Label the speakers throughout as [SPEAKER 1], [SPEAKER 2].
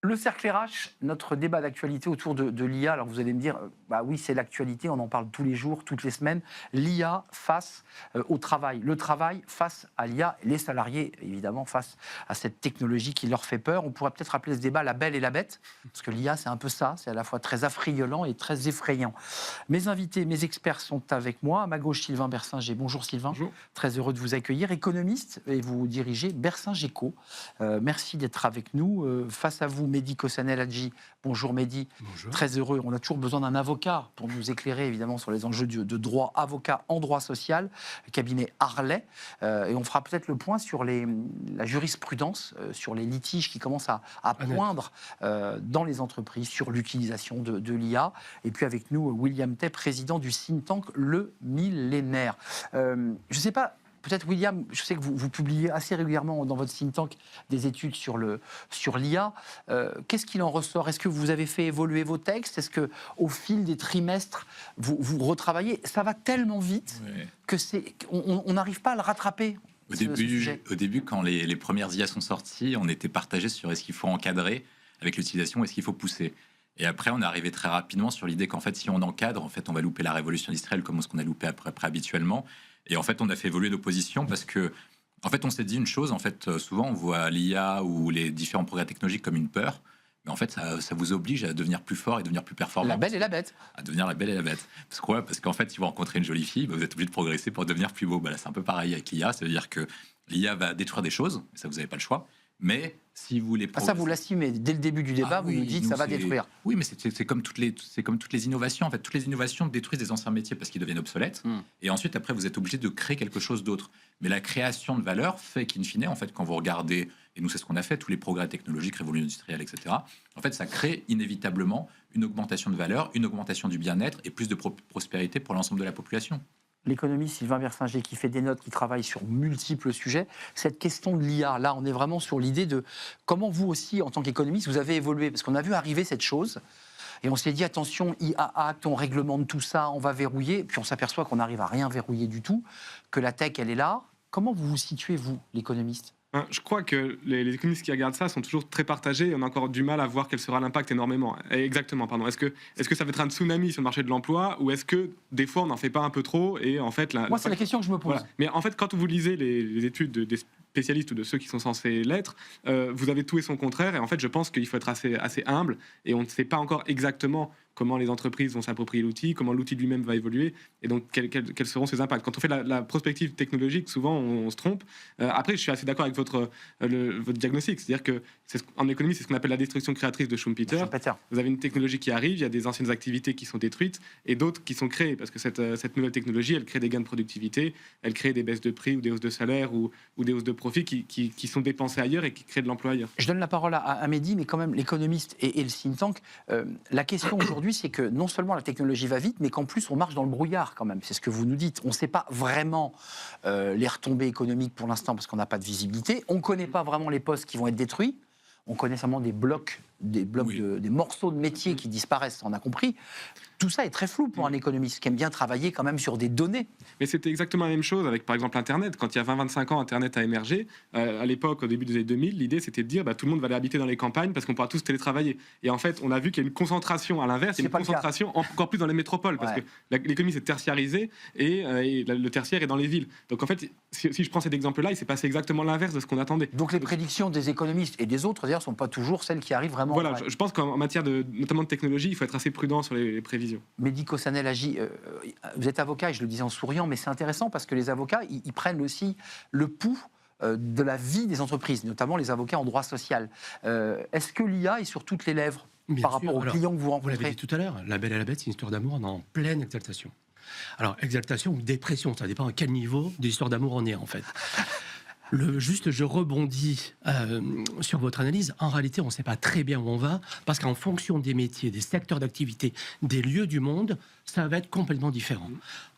[SPEAKER 1] Le cercle RH, notre débat d'actualité autour de l'IA. Alors vous allez me dire, bah oui, c'est l'actualité, on en parle tous les jours, toutes les semaines. L'IA face au travail, le travail face à l'IA, les salariés évidemment face à cette technologie qui leur fait peur. On pourrait peut-être appeler ce débat la belle et la bête, parce que l'IA c'est un peu ça, c'est à la fois très affriolant et très effrayant. Mes invités, mes experts sont avec moi. À ma gauche, Sylvain Bersinger. Bonjour Sylvain.
[SPEAKER 2] Bonjour.
[SPEAKER 1] Très heureux de vous accueillir. Économiste, et vous dirigez Bersinger Co. Merci d'être avec nous. Face à vous, Mehdi Kossaneladji. Bonjour Mehdi.
[SPEAKER 2] Bonjour.
[SPEAKER 1] Très heureux. On a toujours besoin d'un avocat pour nous éclairer évidemment sur les enjeux de droit. Avocat en droit social, cabinet Harley. Et on fera peut-être le point sur la jurisprudence, sur les litiges qui commencent à poindre dans les entreprises sur l'utilisation de l'IA. Et puis avec nous, William Tay, président du think tank Le Millénaire. Je ne sais pas. Peut-être, William, je sais que vous publiez assez régulièrement dans votre think tank des études sur l'IA. Qu'est-ce qu'il en ressort? Est-ce que vous avez fait évoluer vos textes? Est-ce qu'au fil des trimestres, vous retravaillez? Ça va tellement vite qu'on n'arrive pas à le rattraper.
[SPEAKER 3] Au début, quand les premières IA sont sorties, on était partagé sur est-ce qu'il faut encadrer avec l'utilisation, est-ce qu'il faut pousser. Et après, on est arrivé très rapidement sur l'idée qu'en fait, si on encadre, en fait, on va louper la révolution industrielle comme ce qu'on a loupé après habituellement. Et en fait, on a fait évoluer nos positions parce que, en fait, on s'est dit une chose. En fait, souvent, on voit l'IA ou les différents progrès technologiques comme une peur. Mais en fait, ça vous oblige à devenir plus fort et devenir plus performant.
[SPEAKER 1] La belle et la bête.
[SPEAKER 3] À devenir la belle et la bête. Parce qu'en fait, si vous rencontrez une jolie fille, vous êtes obligé de progresser pour devenir plus beau. Là, c'est un peu pareil avec l'IA. Ça veut dire que l'IA va détruire des choses. Et ça, vous n'avez pas le choix. Mais si vous voulez
[SPEAKER 1] ça, vous l'assumez. Dès le début du débat, vous nous dites que ça va détruire.
[SPEAKER 3] Oui, mais c'est comme toutes les innovations. En fait, toutes les innovations détruisent des anciens métiers parce qu'ils deviennent obsolètes. Et ensuite, après, vous êtes obligé de créer quelque chose d'autre. Mais la création de valeur fait qu'in fine, en fait, quand vous regardez, et nous, c'est ce qu'on a fait, tous les progrès technologiques, révolution industrielle, etc., en fait, ça crée inévitablement une augmentation de valeur, une augmentation du bien-être et plus de prospérité pour l'ensemble de la population.
[SPEAKER 1] L'économiste Sylvain Bersinger qui fait des notes, qui travaille sur multiples sujets. Cette question de l'IA, là, on est vraiment sur l'idée de comment vous aussi, en tant qu'économiste, vous avez évolué. Parce qu'on a vu arriver cette chose et on s'est dit, attention, IA Act, on réglemente tout ça, on va verrouiller. Puis on s'aperçoit qu'on n'arrive à rien verrouiller du tout, que la tech, elle est là. Comment vous vous situez, vous, l'économiste ?
[SPEAKER 2] Je crois que les économistes qui regardent ça sont toujours très partagés et on a encore du mal à voir quel sera l'impact énormément. Exactement, pardon. Est-ce que ça va être un tsunami sur le marché de l'emploi ou est-ce que des fois on n'en fait pas un peu trop et en fait...
[SPEAKER 1] Moi, c'est la question que je me pose.
[SPEAKER 2] Voilà. Mais en fait, quand vous lisez les études des spécialistes ou de ceux qui sont censés l'être, vous avez tout et son contraire et en fait je pense qu'il faut être assez humble et on ne sait pas encore exactement comment les entreprises vont s'approprier l'outil, comment l'outil lui-même va évoluer, et donc quels seront ses impacts. Quand on fait la prospective technologique, souvent on se trompe. Après, je suis assez d'accord avec votre diagnostic, c'est-à-dire que en économie, c'est ce qu'on appelle la destruction créatrice de Schumpeter. Vous avez une technologie qui arrive, il y a des anciennes activités qui sont détruites, et d'autres qui sont créées, parce que cette nouvelle technologie, elle crée des gains de productivité, elle crée des baisses de prix, ou des hausses de salaire, ou des hausses de profit qui sont dépensées ailleurs et qui créent de l'emploi ailleurs.
[SPEAKER 1] Je donne la parole à Mehdi, mais quand même, l'économiste et le think tank, la question aujourd'hui, c'est que non seulement la technologie va vite, mais qu'en plus on marche dans le brouillard quand même. C'est ce que vous nous dites. On ne sait pas vraiment les retombées économiques pour l'instant parce qu'on n'a pas de visibilité. On ne connaît pas vraiment les postes qui vont être détruits. On connaît seulement des blocs oui. Des morceaux de métiers qui disparaissent, on a compris. Tout ça est très flou pour un économiste qui aime bien travailler quand même sur des données.
[SPEAKER 2] Mais c'était exactement la même chose avec, par exemple, Internet. Quand il y a 20-25 ans, Internet a émergé. À l'époque, au début des années 2000, l'idée, c'était de dire tout le monde va aller habiter dans les campagnes parce qu'on pourra tous télétravailler. Et en fait, on a vu qu'il y a une concentration à l'inverse, il y a une concentration encore plus dans les métropoles parce que l'économie s'est tertiarisée et le tertiaire est dans les villes. Donc en fait, si je prends cet exemple-là, il s'est passé exactement l'inverse de ce qu'on attendait.
[SPEAKER 1] Donc les prédictions des économistes et des autres, d'ailleurs, ne sont pas toujours celles qui arrivent vraiment.
[SPEAKER 2] Voilà, je pense qu'en matière notamment de technologie, il faut être assez prudent sur les prévisions.
[SPEAKER 1] Mehdi Kossaneladji, vous êtes avocat, et je le disais en souriant, mais c'est intéressant parce que les avocats, ils prennent aussi le pouls de la vie des entreprises, notamment les avocats en droit social. Est-ce que l'IA est sur toutes les lèvres par rapport aux clients que vous rencontrez?
[SPEAKER 4] Vous l'avez dit tout à l'heure, La Belle et la Bête, c'est une histoire d'amour, on est en pleine exaltation. Alors, exaltation ou dépression, ça dépend à quel niveau d'histoire d'amour on est en fait. Je rebondis sur votre analyse. En réalité, on ne sait pas très bien où on va, parce qu'en fonction des métiers, des secteurs d'activité, des lieux du monde, ça va être complètement différent.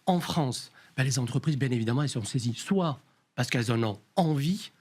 [SPEAKER 4] En France, les entreprises, bien évidemment, elles sont saisies soit parce qu'elles en ont envie,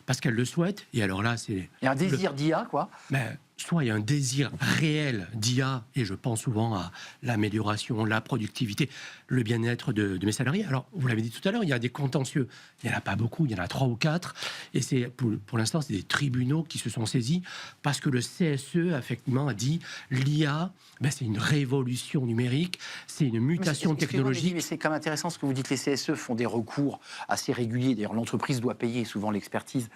[SPEAKER 4] parce qu'elles le souhaitent. Et alors là, c'est...
[SPEAKER 1] Il y a un désir d'IA, quoi.
[SPEAKER 4] Mais soit il y a un désir réel d'IA, et je pense souvent à l'amélioration, la productivité, le bien-être de mes salariés. Alors, vous l'avez dit tout à l'heure, il y a des contentieux. Il n'y en a pas beaucoup, il y en a 3 ou 4. Et c'est, pour l'instant, c'est des tribunaux qui se sont saisis parce que le CSE, effectivement, a dit l'IA, c'est une révolution numérique, c'est une mutation technologique.
[SPEAKER 1] Mais c'est quand même intéressant ce que vous dites. Les CSE font des recours assez réguliers. D'ailleurs, l'entreprise doit payer souvent l'expertise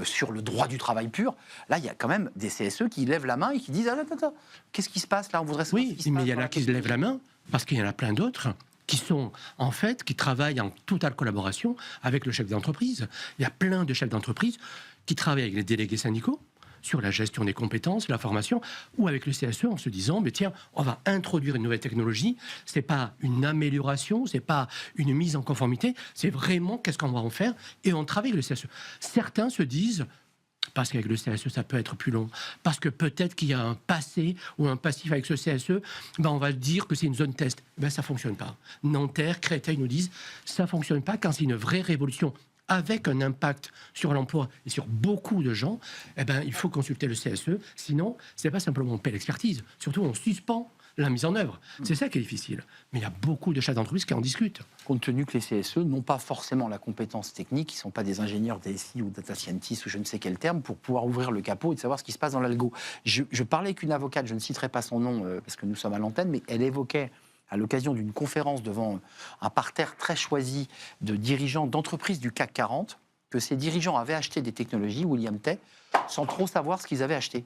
[SPEAKER 1] sur le droit du travail pur. Là, il y a quand même des CSE qui lèvent la main et qui disent attends, qu'est-ce qui se passe là? On voudrait savoir ce qui se
[SPEAKER 4] mais
[SPEAKER 1] passe
[SPEAKER 4] il y en a qui se lèvent la main parce qu'il y en a plein d'autres qui sont, en fait, qui travaillent en totale collaboration avec le chef d'entreprise. Il y a plein de chefs d'entreprise qui travaillent avec les délégués syndicaux sur la gestion des compétences, la formation, ou avec le CSE en se disant, tiens, on va introduire une nouvelle technologie, c'est pas une amélioration, c'est pas une mise en conformité, c'est vraiment qu'est-ce qu'on va en faire, et on travaille avec le CSE. Certains se disent, parce qu'avec le CSE, ça peut être plus long. Parce que peut-être qu'il y a un passé ou un passif avec ce CSE, on va dire que c'est une zone test. Ça ne fonctionne pas. Nanterre, Créteil nous disent, ça ne fonctionne pas quand c'est une vraie révolution avec un impact sur l'emploi et sur beaucoup de gens. Il faut consulter le CSE. Sinon, ce n'est pas simplement on paie l'expertise. Surtout, on suspend la mise en œuvre. C'est ça qui est difficile. Mais il y a beaucoup de chefs d'entreprise qui en discutent.
[SPEAKER 1] Compte tenu que les CSE n'ont pas forcément la compétence technique, ils ne sont pas des ingénieurs DSI ou data scientists ou je ne sais quel terme, pour pouvoir ouvrir le capot et de savoir ce qui se passe dans l'algo. Je parlais avec une avocate, je ne citerai pas son nom parce que nous sommes à l'antenne, mais elle évoquait à l'occasion d'une conférence devant un parterre très choisi de dirigeants d'entreprises du CAC 40, que ces dirigeants avaient acheté des technologies, William Tay, sans trop savoir ce qu'ils avaient acheté.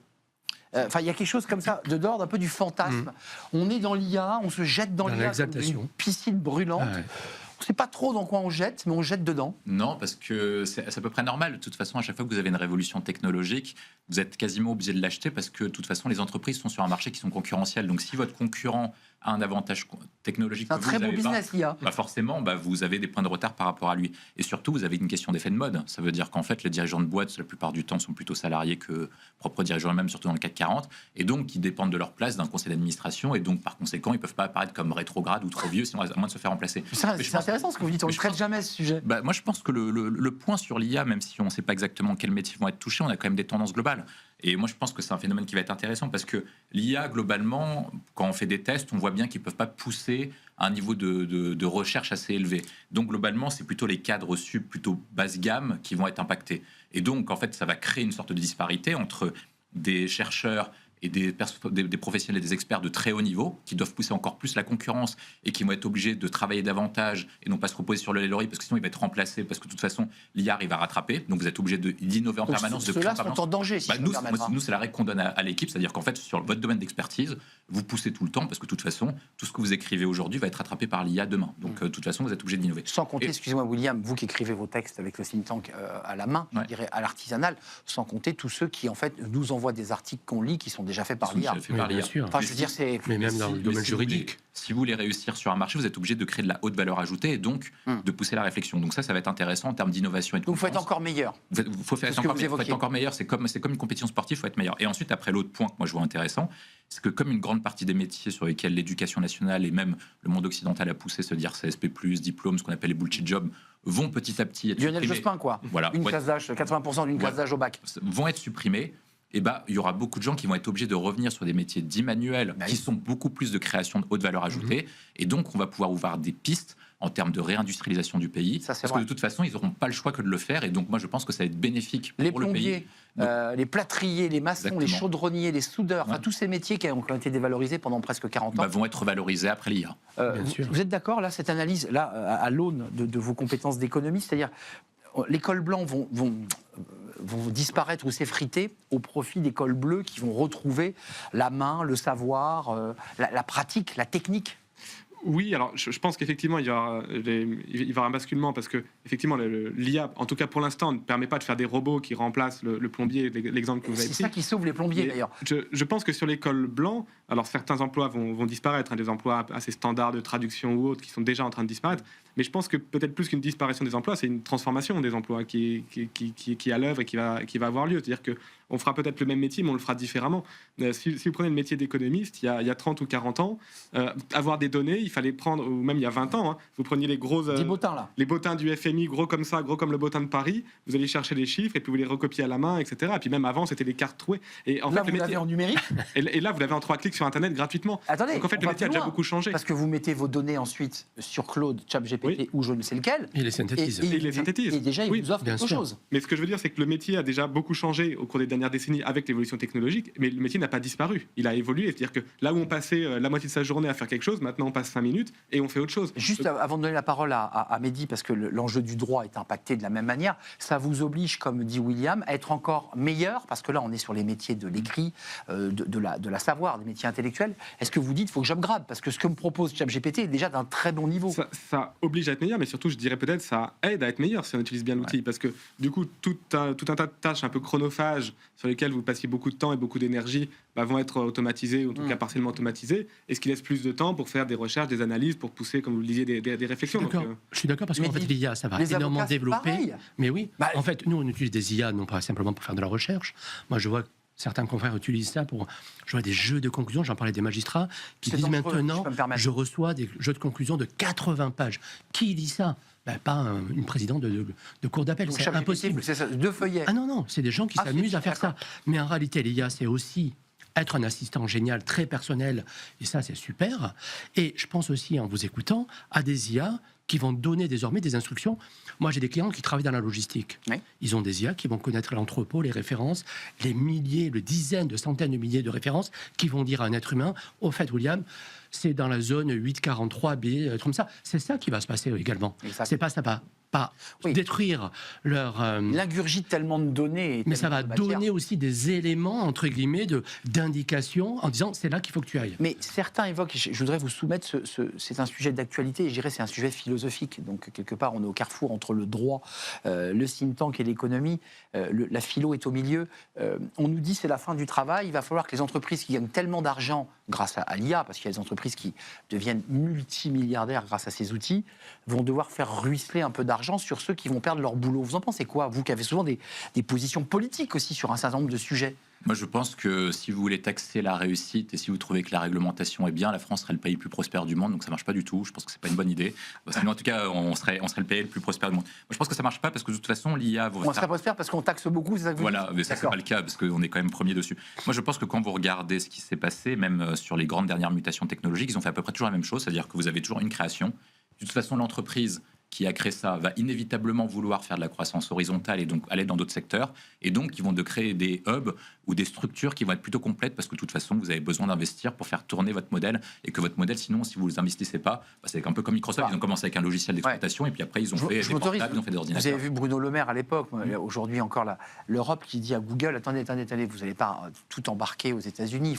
[SPEAKER 1] Il y a quelque chose comme ça, de d'ordre un peu du fantasme. On est dans l'IA, on se jette dans l'IA comme une piscine brûlante. On ne sait pas trop dans quoi on jette, mais on jette dedans.
[SPEAKER 3] Non, parce que c'est à peu près normal. De toute façon, à chaque fois que vous avez une révolution technologique, vous êtes quasiment obligé de l'acheter parce que, de toute façon, les entreprises sont sur un marché qui sont concurrentiels. Donc, si votre concurrent a un avantage technologique
[SPEAKER 1] que vous n'avez pas... C'est un très beau business, l'IA.
[SPEAKER 3] Forcément, vous avez des points de retard par rapport à lui. Et surtout, vous avez une question d'effet de mode. Ça veut dire qu'en fait, les dirigeants de boîtes, la plupart du temps, sont plutôt salariés que propres dirigeants eux-mêmes, surtout dans le CAC 40. Et donc, ils dépendent de leur place d'un conseil d'administration. Et donc, par conséquent, ils ne peuvent pas apparaître comme rétrogrades ou trop vieux, sinon, à moins de se faire remplacer.
[SPEAKER 1] C'est intéressant ce que vous dites. On ne traite jamais ce sujet.
[SPEAKER 3] Moi, je pense que le point sur l'IA, même si on ne sait pas exactement quels métiers vont être touchés, on a quand même des tendances globales. Et moi, je pense que c'est un phénomène qui va être intéressant parce que l'IA, globalement, quand on fait des tests, on voit bien qu'ils ne peuvent pas pousser à un niveau de recherche assez élevé. Donc, globalement, c'est plutôt les cadres sub, plutôt basse gamme, qui vont être impactés. Et donc, en fait, ça va créer une sorte de disparité entre des chercheurs et des professionnels et des experts de très haut niveau qui doivent pousser encore plus la concurrence et qui vont être obligés de travailler davantage et non pas se reposer sur le laurier parce que sinon il va être remplacé parce que de toute façon l'IA arrive à rattraper. Donc vous êtes obligé d'innover en permanence.
[SPEAKER 1] Ceux-là sont en danger. Si
[SPEAKER 3] nous, c'est la règle qu'on donne à l'équipe, c'est-à-dire qu'en fait sur votre domaine d'expertise, vous poussez tout le temps parce que de toute façon tout ce que vous écrivez aujourd'hui va être rattrapé par l'IA demain. Donc de toute façon vous êtes obligé d'innover.
[SPEAKER 1] Sans compter, excusez-moi William, vous qui écrivez vos textes avec le think tank à la main, je dirais à l'artisanal, sans compter tous ceux qui en fait nous envoient des articles qu'on lit qui sont déjà faits par l'IA.
[SPEAKER 4] Bien sûr.
[SPEAKER 1] Enfin, je veux dire,
[SPEAKER 4] mais même dans le domaine juridique.
[SPEAKER 3] Si vous voulez réussir sur un marché, vous êtes obligé de créer de la haute valeur ajoutée et donc de pousser la réflexion. Donc ça va être intéressant en termes d'innovation et de
[SPEAKER 1] Donc, il faut être encore meilleur.
[SPEAKER 3] Il faut être encore meilleur. C'est comme une compétition sportive, il faut être meilleur. Et ensuite, après, l'autre point que moi je vois intéressant, c'est que comme une grande partie des métiers sur lesquels l'éducation nationale et même le monde occidental a poussé se dire CSP+, diplôme, ce qu'on appelle les bullshit jobs, vont petit à petit être
[SPEAKER 1] Lionel Jospin, quoi.
[SPEAKER 3] Voilà.
[SPEAKER 1] Une classe d'âge, 80% d'une classe d'âge au bac.
[SPEAKER 3] Vont être supprimés. Il y aura beaucoup de gens qui vont être obligés de revenir sur des métiers dits manuels qui sont beaucoup plus de création de haute valeur ajoutée. Et donc, on va pouvoir ouvrir des pistes en termes de réindustrialisation du pays. Parce que de toute façon, ils n'auront pas le choix que de le faire. Et donc, moi, je pense que ça va être bénéfique pour le pays.
[SPEAKER 1] Les plâtriers, les maçons, les chaudronniers, les soudeurs, tous ces métiers qui ont été dévalorisés pendant presque 40 ans.
[SPEAKER 3] Vont être valorisés après l'IA.
[SPEAKER 1] Vous êtes d'accord, là, cette analyse, là, à l'aune de vos compétences d'économiste, c'est-à-dire les cols blancs vont disparaître ou s'effriter au profit des cols bleus qui vont retrouver la main, le savoir, la pratique, la technique.
[SPEAKER 2] Oui, alors je pense qu'effectivement il y aura un basculement parce que effectivement l'IA, en tout cas pour l'instant, ne permet pas de faire des robots qui remplacent le plombier, l'exemple que vous avez pris.
[SPEAKER 1] C'est ça qui sauve les plombiers d'ailleurs.
[SPEAKER 2] Je pense que sur les cols blancs, Alors certains emplois vont disparaître, des emplois assez standards de traduction ou autres qui sont déjà en train de disparaître. Mais je pense que peut-être plus qu'une disparition des emplois, c'est une transformation des emplois qui est à l'œuvre et qui va avoir lieu. C'est-à-dire qu'on fera peut-être le même métier, mais on le fera différemment. Si vous prenez le métier d'économiste, il y a 30 ou 40 ans, avoir des données, il fallait prendre, ou même il y a 20 ans, vous preniez les gros...
[SPEAKER 1] Des bottins, là.
[SPEAKER 2] Les bottins du FMI, gros comme ça, gros comme le bottin de Paris, vous allez chercher les chiffres et puis vous les recopiez à la main, etc. Et puis même avant, c'était les cartes trouées. Et en
[SPEAKER 1] Là,
[SPEAKER 2] fait,
[SPEAKER 1] vous l'avez en numérique.
[SPEAKER 2] et là, vous l'avez en 3 clics sur Internet gratuitement.
[SPEAKER 1] Attendez,
[SPEAKER 2] donc en fait,
[SPEAKER 1] on
[SPEAKER 2] le
[SPEAKER 1] va
[SPEAKER 2] métier a
[SPEAKER 1] plus
[SPEAKER 2] déjà
[SPEAKER 1] loin.
[SPEAKER 2] beaucoup changé.
[SPEAKER 1] Parce que vous mettez vos données ensuite sur Claude, ChatGPT
[SPEAKER 2] Oui.
[SPEAKER 1] ou je ne sais lequel.
[SPEAKER 4] Il les synthétise.
[SPEAKER 2] Et il les synthétise.
[SPEAKER 1] Et déjà, il
[SPEAKER 2] Oui,
[SPEAKER 1] vous offre
[SPEAKER 4] bien
[SPEAKER 1] quelque
[SPEAKER 4] sûr.
[SPEAKER 1] chose.
[SPEAKER 2] Mais ce que je veux dire, c'est que le métier a déjà beaucoup changé au cours des dernières décennies avec l'évolution technologique, mais le métier n'a pas disparu. Il a évolué. C'est-à-dire que là où on passait la moitié de sa journée à faire quelque chose, maintenant on passe 5 minutes et on fait autre chose.
[SPEAKER 1] Juste avant de donner la parole à Mehdi, parce que l'enjeu du droit est impacté de la même manière, ça vous oblige, comme dit William, à être encore meilleur, parce que là, on est sur les métiers de l'écrit, de la savoir, des métiers intellectuels. Est-ce que vous dites, il faut que j'upgrade? Parce que ce que me propose ChatGPT est déjà d'un très bon niveau.
[SPEAKER 2] Ça oblige à être meilleur, mais surtout, je dirais peut-être, ça aide à être meilleur si on utilise bien l'outil. Parce que du coup, tout un tas de tâches un peu chronophages sur lesquelles vous passiez beaucoup de temps et beaucoup d'énergie vont être automatisées, ou en tout cas partiellement automatisées, et ce qui laisse plus de temps pour faire des recherches, des analyses, pour pousser, comme vous le disiez, des réflexions.
[SPEAKER 4] Je suis d'accord parce
[SPEAKER 1] Mais
[SPEAKER 4] qu'en fait, l'IA, ça va
[SPEAKER 1] les
[SPEAKER 4] énormément
[SPEAKER 1] avocats, c'est
[SPEAKER 4] développer.
[SPEAKER 1] pareil.
[SPEAKER 4] Mais oui,
[SPEAKER 1] Bah,
[SPEAKER 4] en fait, nous, on utilise des IA non pas simplement pour faire de la recherche. Moi, je vois que certains confrères utilisent ça pour... Je vois des jeux de conclusion, j'en parlais des magistrats, qui
[SPEAKER 1] C'est
[SPEAKER 4] disent
[SPEAKER 1] dangereux, si
[SPEAKER 4] maintenant,
[SPEAKER 1] je peux me permettre.
[SPEAKER 4] je reçois des jeux de conclusion de 80 pages. Qui dit ça? Pas une présidente de cour d'appel,
[SPEAKER 1] Donc,
[SPEAKER 4] c'est
[SPEAKER 1] ChatGPT,
[SPEAKER 4] impossible.
[SPEAKER 1] c'est ça, 2 feuillets.
[SPEAKER 4] Ah non, c'est des gens qui
[SPEAKER 1] Ah,
[SPEAKER 4] s'amusent
[SPEAKER 1] c'est-
[SPEAKER 4] à faire ça. Mais en réalité, l'IA, c'est aussi être un assistant génial, très personnel, et ça, c'est super. Et je pense aussi, en vous écoutant, à des IA qui vont donner désormais des instructions. Moi, j'ai des clients qui travaillent dans la logistique.
[SPEAKER 1] Oui.
[SPEAKER 4] Ils ont des IA qui vont connaître l'entrepôt, les références, les milliers, les dizaines, de centaines de milliers de références, qui vont dire à un être humain, au fait, William, c'est dans la zone 843B, comme ça. C'est ça qui va se passer également.
[SPEAKER 1] Exact.
[SPEAKER 4] C'est pas ça va pas
[SPEAKER 1] Oui.
[SPEAKER 4] détruire leur...
[SPEAKER 1] Il ingurgite tellement de données. et
[SPEAKER 4] mais ça
[SPEAKER 1] tellement
[SPEAKER 4] va
[SPEAKER 1] de matière.
[SPEAKER 4] donner aussi des éléments, entre guillemets, d'indication en disant c'est là qu'il faut que tu ailles.
[SPEAKER 1] Mais certains évoquent, je voudrais vous soumettre, c'est un sujet d'actualité, et je dirais c'est un sujet philosophique. Donc quelque part, on est au carrefour entre le droit, le think tank et l'économie. La philo est au milieu. On nous dit c'est la fin du travail, il va falloir que les entreprises qui gagnent tellement d'argent grâce à l'IA, parce qu'il y a des entreprises qui deviennent multimilliardaires grâce à ces outils, vont devoir faire ruisseler un peu d'argent sur ceux qui vont perdre leur boulot. Vous en pensez quoi, vous qui avez souvent des positions politiques aussi sur un certain nombre de sujets?
[SPEAKER 3] Moi, je pense que si vous voulez taxer la réussite et si vous trouvez que la réglementation est bien, la France serait le pays le plus prospère du monde, donc ça marche pas du tout. Je pense que c'est pas une bonne idée. Sinon, en tout cas, on serait le pays le plus prospère du monde. Moi, je pense que ça marche pas parce que de toute façon, l'IA...
[SPEAKER 1] On serait prospère parce qu'on taxe beaucoup, c'est ça que vous
[SPEAKER 3] Voilà,
[SPEAKER 1] dites?
[SPEAKER 3] mais ça, c'est
[SPEAKER 1] D'accord.
[SPEAKER 3] pas le cas parce qu'on est quand même premier dessus. Moi, je pense que quand vous regardez ce qui s'est passé, même sur les grandes dernières mutations technologiques, ils ont fait à peu près toujours la même chose, c'est-à-dire que vous avez toujours une création. De toute façon, l'entreprise qui a créé ça va inévitablement vouloir faire de la croissance horizontale et donc aller dans d'autres secteurs. Et donc, ils vont de créer des hubs ou des structures qui vont être plutôt complètes parce que de toute façon, vous avez besoin d'investir pour faire tourner votre modèle et que votre modèle, sinon, si vous ne investissez pas, c'est un peu comme Microsoft. Ils ont commencé avec un logiciel d'exploitation et puis après, ils ont fait des
[SPEAKER 1] m'autorise.
[SPEAKER 3] portables, ils ont fait des
[SPEAKER 1] Vous
[SPEAKER 3] ordinateurs.
[SPEAKER 1] avez vu Bruno Le Maire à l'époque, aujourd'hui encore l'Europe qui dit à Google, attendez, vous n'allez pas tout embarquer aux États-Unis,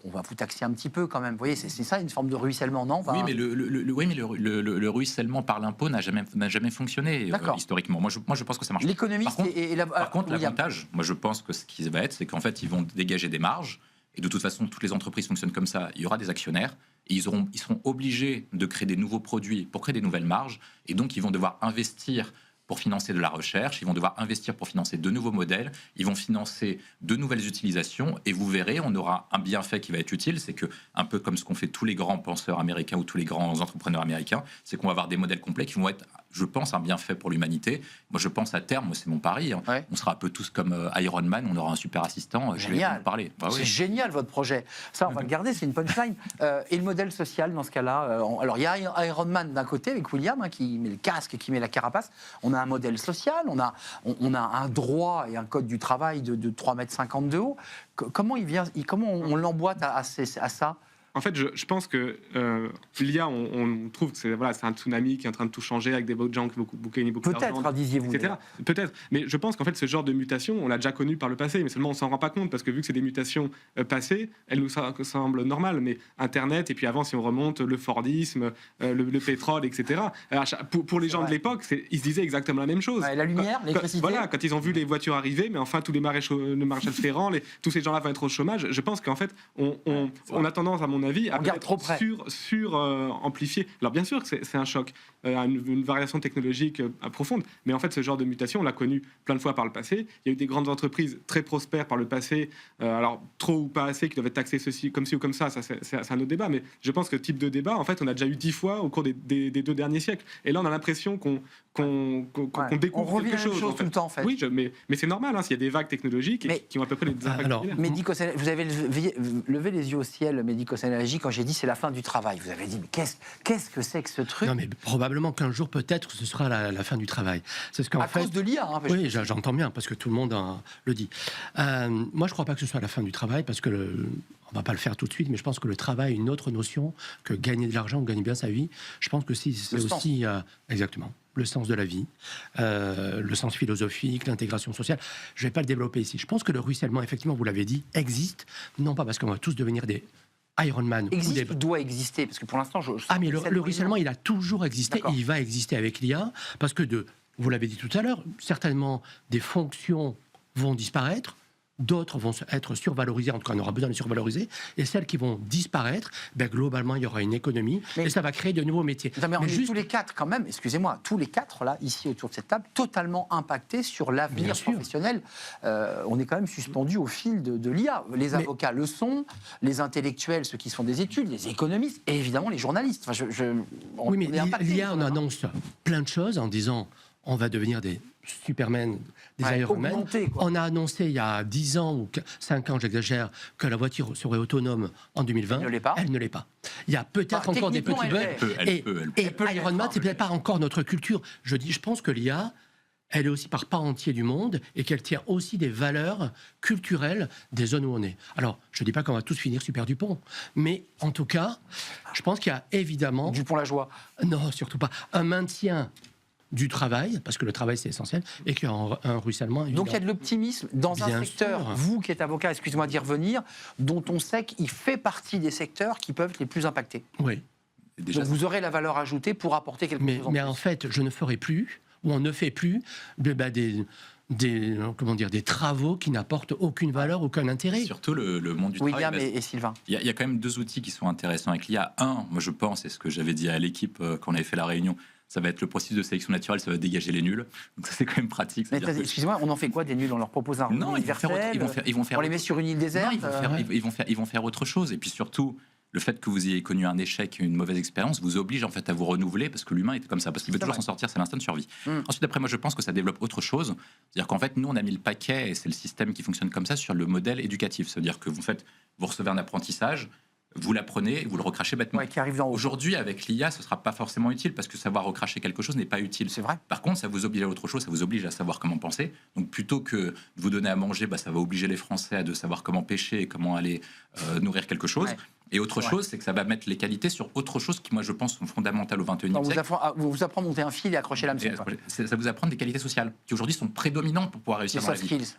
[SPEAKER 1] on va vous taxer un petit peu quand même. Vous voyez, c'est ça une forme de ruissellement, non?
[SPEAKER 3] Oui, mais le ruissellement par l'impôt n'a jamais fonctionné historiquement. Moi, je pense que ça marche.
[SPEAKER 1] L'économiste
[SPEAKER 3] Par contre,
[SPEAKER 1] William.
[SPEAKER 3] l'avantage, moi, je pense que ce qui va être, c'est qu'en fait, ils vont dégager des marges. Et de toute façon, toutes les entreprises fonctionnent comme ça. Il y aura des actionnaires. Et ils seront obligés de créer des nouveaux produits pour créer des nouvelles marges. Et donc, ils vont devoir investir pour financer de la recherche, ils vont devoir investir pour financer de nouveaux modèles, ils vont financer de nouvelles utilisations, et vous verrez, on aura un bienfait qui va être utile, c'est que, un peu comme ce qu'ont fait tous les grands penseurs américains ou tous les grands entrepreneurs américains, c'est qu'on va avoir des modèles complets qui vont être, je pense, un bienfait pour l'humanité. Moi, je pense à terme, c'est mon pari,
[SPEAKER 1] Ouais.
[SPEAKER 3] on sera un peu tous comme Iron Man, on aura un super assistant, je vais
[SPEAKER 1] Génial.
[SPEAKER 3] en parler. Bah oui.
[SPEAKER 1] C'est génial votre projet. Ça, on va le garder, c'est une punchline. Et le modèle social dans ce cas-là alors, il y a Iron Man d'un côté avec William qui met le casque, qui met la carapace. On a un modèle social, on a un droit et un code du travail de 3,50 m de haut. Comment on l'emboîte à ça?
[SPEAKER 2] En fait, je pense que l'IA, on trouve que c'est un tsunami qui est en train de tout changer avec des gens qui gagnent beaucoup d'argent,
[SPEAKER 1] Peut-être, disiez-vous.
[SPEAKER 2] etc. Peut-être, mais je pense qu'en fait, ce genre de mutation, on l'a déjà connu par le passé, mais seulement on s'en rend pas compte parce que vu que c'est des mutations passées, elles nous semblent normales. Mais Internet, et puis avant, si on remonte, le Fordisme, le pétrole, etc. Pour les gens de l'époque, ils se disaient exactement la même chose.
[SPEAKER 1] La lumière, l'électricité.
[SPEAKER 2] Voilà, quand ils ont vu les voitures arriver, mais enfin tous les maréchals ferrants, tous ces gens-là vont être au chômage. Je pense qu'en fait, on a tendance, à mon avis, à
[SPEAKER 1] regarde trop près.
[SPEAKER 2] Amplifier. Alors bien sûr que c'est un choc, une variation technologique profonde, mais en fait ce genre de mutation, on l'a connu plein de fois par le passé. Il y a eu des grandes entreprises très prospères par le passé, alors trop ou pas assez, qui doivent être taxées ceci ou comme ça c'est un autre débat, mais je pense que type de débat, en fait, on a déjà eu 10 fois au cours des 2 derniers siècles. Et là, on a l'impression qu'on découvre quelque chose.
[SPEAKER 1] Tout le temps, en fait.
[SPEAKER 2] Oui, mais c'est normal, s'il y a des vagues technologiques qui ont à peu près les impacts.
[SPEAKER 1] Vous avez levé les yeux au ciel, médico-sénégie, quand j'ai dit c'est la fin du travail. Vous avez dit, mais qu'est-ce que c'est que ce truc?
[SPEAKER 4] Non, mais probablement qu'un jour, peut-être, ce sera la fin du travail. C'est ce qu'en
[SPEAKER 1] à cause de l'IA.
[SPEAKER 4] Oui, j'entends bien, parce que tout le monde le dit. Moi, je ne crois pas que ce soit la fin du travail, parce que on ne va pas le faire tout de suite, mais je pense que le travail est une autre notion que gagner de l'argent, gagner bien sa vie. Je pense que c'est aussi... exactement. Le sens de la vie, le sens philosophique, l'intégration sociale. Je ne vais pas le développer ici. Je pense que le ruissellement, effectivement, vous l'avez dit, existe, non pas parce qu'on va tous devenir des Iron Man.
[SPEAKER 1] Existe ou doit exister? Parce que pour l'instant,
[SPEAKER 4] mais le ruissellement, il a toujours existé, et il va exister avec l'IA, parce que, vous l'avez dit tout à l'heure, certainement des fonctions vont disparaître, d'autres vont être survalorisées, en tout cas on aura besoin de les survaloriser, et celles qui vont disparaître, globalement il y aura une économie, et ça va créer de nouveaux métiers.
[SPEAKER 1] Mais on est tous les quatre quand même, excusez-moi, tous les quatre là, ici autour de cette table, totalement impactés sur l'avenir professionnel. On est quand même suspendus au fil de l'IA. Les avocats le sont, les intellectuels, ceux qui font des études, les économistes, et évidemment les journalistes.
[SPEAKER 4] Oui, mais l'IA, on annonce plein de choses en disant on va devenir des Superman, des Iron Man. On a annoncé il y a 10 ans ou 5 ans, j'exagère, que la voiture serait autonome en 2020. Elle ne l'est pas. Il y a peut-être encore des petits bugs. Et Iron Man, c'est peut-être pas encore notre culture. Je pense que l'IA, elle est aussi par part entier du monde et qu'elle tient aussi des valeurs culturelles des zones où on est. Alors, je ne dis pas qu'on va tous finir Super Dupont, mais en tout cas, je pense qu'il y a évidemment...
[SPEAKER 1] Dupont-la-Joie.
[SPEAKER 4] Non, surtout pas. Un maintien du travail, parce que le travail c'est essentiel, et qu'il y a un ruissellement évident.
[SPEAKER 1] Donc il y a de l'optimisme dans un secteur, vous qui êtes avocat, excusez-moi d'y revenir, dont on sait qu'il fait partie des secteurs qui peuvent être les plus impactés.
[SPEAKER 4] Oui.
[SPEAKER 1] Donc vous aurez la valeur ajoutée pour apporter quelque chose en plus.
[SPEAKER 4] Mais en fait, je ne ferai plus, ou on ne fait plus, des travaux qui n'apportent aucune valeur, aucun intérêt.
[SPEAKER 3] Surtout le monde du travail.
[SPEAKER 1] William et Sylvain.
[SPEAKER 3] Il y a quand même 2 outils qui sont intéressants avec l'IA. Moi je pense, et ce que j'avais dit à l'équipe quand on avait fait la réunion, ça va être le processus de sélection naturelle, ça va dégager les nuls. Donc ça, c'est quand même pratique.
[SPEAKER 1] Excusez-moi, on en fait quoi des nuls? On leur propose un revenu universel? On les met sur une île déserte?
[SPEAKER 3] Ils vont faire autre chose. Et puis surtout, le fait que vous ayez connu un échec, une mauvaise expérience, vous oblige en fait à vous renouveler, parce que l'humain est comme ça, parce qu'il veut toujours s'en sortir, c'est l'instinct de survie. Ensuite, après, moi, je pense que ça développe autre chose. C'est-à-dire qu'en fait, nous, on a mis le paquet, et c'est le système qui fonctionne comme ça, sur le modèle éducatif. C'est-à-dire que vous recevez un apprentissage, vous l'apprenez, vous le recrachez bêtement. Aujourd'hui, avec l'IA, ce ne sera pas forcément utile parce que savoir recracher quelque chose n'est pas utile.
[SPEAKER 1] C'est vrai.
[SPEAKER 3] Par contre, ça vous oblige à autre chose, ça vous oblige à savoir comment penser. Donc, plutôt que de vous donner à manger, ça va obliger les Français à savoir comment pêcher et comment aller nourrir quelque chose. Ouais. Et autre chose, c'est que ça va mettre les qualités sur autre chose qui, moi, je pense, sont fondamentales au XXIe siècle.
[SPEAKER 1] Vous apprend à monter un fil et accrocher l'hameçon.
[SPEAKER 3] Ça vous apprend des qualités sociales qui, aujourd'hui, sont prédominantes pour pouvoir réussir dans la vie.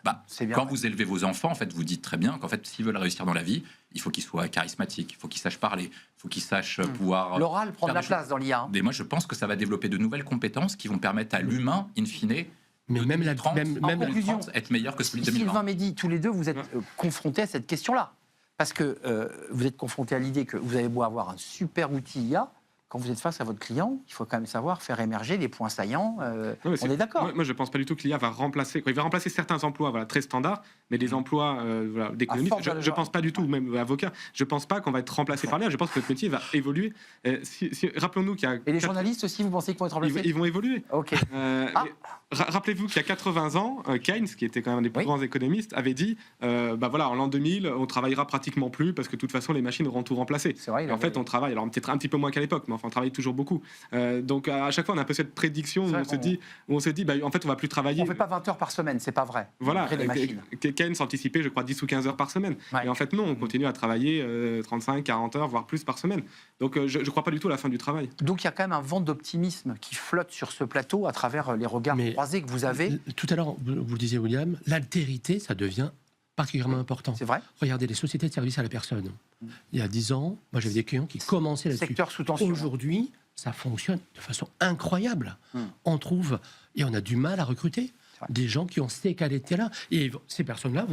[SPEAKER 3] Quand vous élevez vos enfants, en fait, vous dites très bien qu'en fait, s'ils veulent réussir dans la vie, il faut qu'ils soient charismatiques, il faut qu'ils sachent parler, il faut qu'ils sachent pouvoir...
[SPEAKER 1] L'oral prend de la place dans l'IA.
[SPEAKER 3] Et moi, je pense que ça va développer de nouvelles compétences qui vont permettre à l'humain, in fine,
[SPEAKER 4] mais même la
[SPEAKER 1] conclusion,
[SPEAKER 3] être meilleur que celui de 2020.
[SPEAKER 1] Sylvain, Mehdi, tous les deux, vous êtes confrontés à cette question-là. Parce que vous êtes confronté à l'idée que vous avez beau avoir un super outil IA, quand vous êtes face à votre client, il faut quand même savoir faire émerger les points saillants. On est d'accord.
[SPEAKER 2] Moi, je ne pense pas du tout que l'IA va remplacer. Il va remplacer certains emplois très standards, mais des emplois d'économistes, je ne pense pas du tout, même avocat, je ne pense pas qu'on va être remplacé par l'IA. Je pense que notre métier va évoluer. Rappelons-nous qu'il y a...
[SPEAKER 1] Et les journalistes aussi, vous pensez qu'ils vont être remplacés?
[SPEAKER 2] Ils vont évoluer.
[SPEAKER 1] Ok.
[SPEAKER 2] Rappelez-vous qu'il y a 80 ans, Keynes, qui était quand même un des plus grands économistes, avait dit en l'an 2000, on travaillera pratiquement plus parce que de toute façon, les machines auront tout remplacé.
[SPEAKER 1] C'est vrai,
[SPEAKER 2] en fait, on travaille, alors peut-être un petit peu moins qu'à l'époque, mais enfin, on travaille toujours beaucoup. Donc, à chaque fois, on a un peu cette prédiction où on se dit, en fait, on va plus travailler.
[SPEAKER 1] On ne fait pas 20 heures par semaine, c'est pas vrai.
[SPEAKER 2] Voilà, week-end s'anticiper, je crois, 10 ou 15 heures par semaine.
[SPEAKER 1] Ouais.
[SPEAKER 2] Et en fait, non, on continue à travailler 35, 40 heures, voire plus par semaine. Donc, je ne crois pas du tout à la fin du travail.
[SPEAKER 1] Donc il y a quand même un vent d'optimisme qui flotte sur ce plateau à travers les regards
[SPEAKER 4] Mais
[SPEAKER 1] croisés que vous avez.
[SPEAKER 4] Tout à l'heure, vous le disiez, William, l'altérité, ça devient particulièrement important.
[SPEAKER 1] C'est vrai.
[SPEAKER 4] Regardez les sociétés de services à la personne. Il y a 10 ans, moi j'avais des clients qui commençaient là-dessus.
[SPEAKER 1] Secteur sous tension.
[SPEAKER 4] Aujourd'hui, ça fonctionne de façon incroyable. On trouve, et on a du mal à recruter
[SPEAKER 1] vrai.
[SPEAKER 4] des gens qui ont ces qualités-là. Et ces personnes-là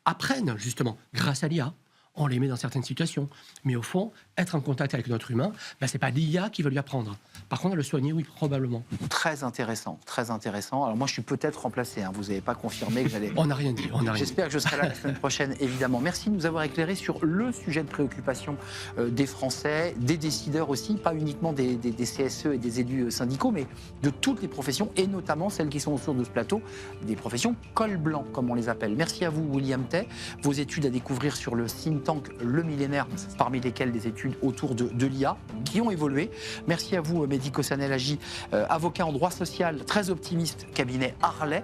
[SPEAKER 4] apprennent justement, grâce à l'IA. On les met dans certaines situations. Mais au fond, être en contact avec notre humain, ce n'est pas l'IA qui va lui apprendre. Par contre, le soigner, oui, probablement.
[SPEAKER 1] Très intéressant, très intéressant. Alors moi, je suis peut-être remplacé. Vous n'avez pas confirmé que j'allais.
[SPEAKER 4] On n'a rien dit.
[SPEAKER 1] J'espère que je serai là la semaine prochaine, évidemment. Merci de nous avoir éclairé sur le sujet de préoccupation des Français, des décideurs aussi, pas uniquement des CSE et des élus syndicaux, mais de toutes les professions, et notamment celles qui sont autour de ce plateau, des professions col blanc, comme on les appelle. Merci à vous, William Tay. Vos études à découvrir sur le think tank Le Millénaire, parmi lesquelles des études autour de l'IA, qui ont évolué. Merci à vous, Mehdi Kossanel Agi, avocat en droit social, très optimiste, cabinet Harley.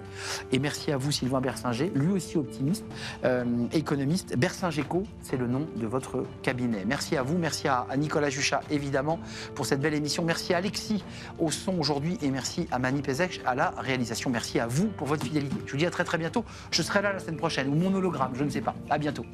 [SPEAKER 1] Et merci à vous, Sylvain Bersinger, lui aussi optimiste, économiste. Bersinger Co, c'est le nom de votre cabinet. Merci à vous, merci à Nicolas Juchat, évidemment, pour cette belle émission. Merci à Alexis au son aujourd'hui et merci à Mani Pezek à la réalisation. Merci à vous pour votre fidélité. Je vous dis à très très bientôt. Je serai là la semaine prochaine, ou mon hologramme, je ne sais pas. À bientôt.